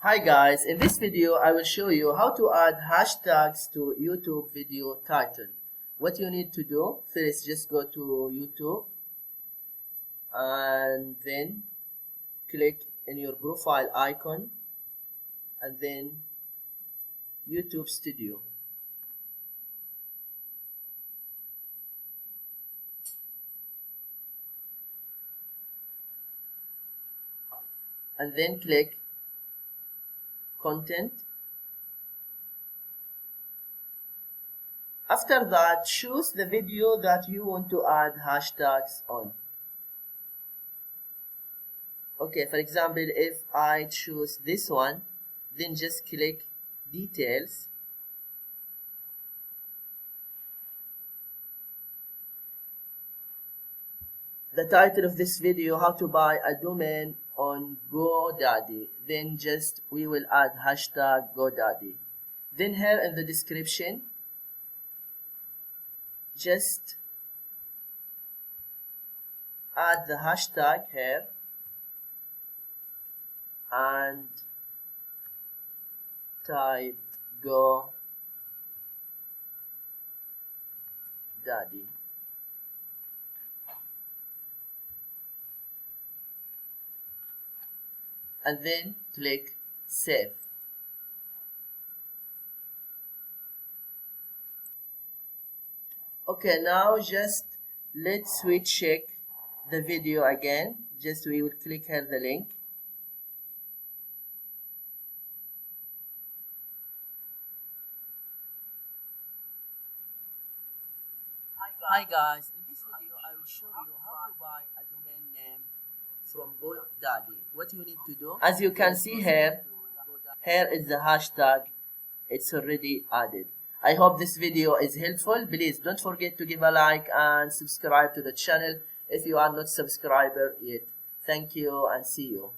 Hi guys, in this video I will show you how to add hashtags to YouTube video title. What you need to do, first just go to YouTube and then click in your profile icon and then YouTube Studio. And then click Content. After that, choose the video that you want to add hashtags on. Okay, for example, if I choose this one, then just click Details. The title of this video, how to buy a domain on GoDaddy. Then just we will add hashtag GoDaddy. Then here in the description, just add the hashtag here and type GoDaddy. And then click Save. Okay, now just let's check the video again. Just we will click here the link. Hi guys, in this video I will show you how to buy a domain name from GoDaddy. What you need to do, as you can see here is the hashtag. It's already added. I hope this video is helpful. Please don't forget to give a like and subscribe to the channel if you are not subscriber yet. Thank you and see you.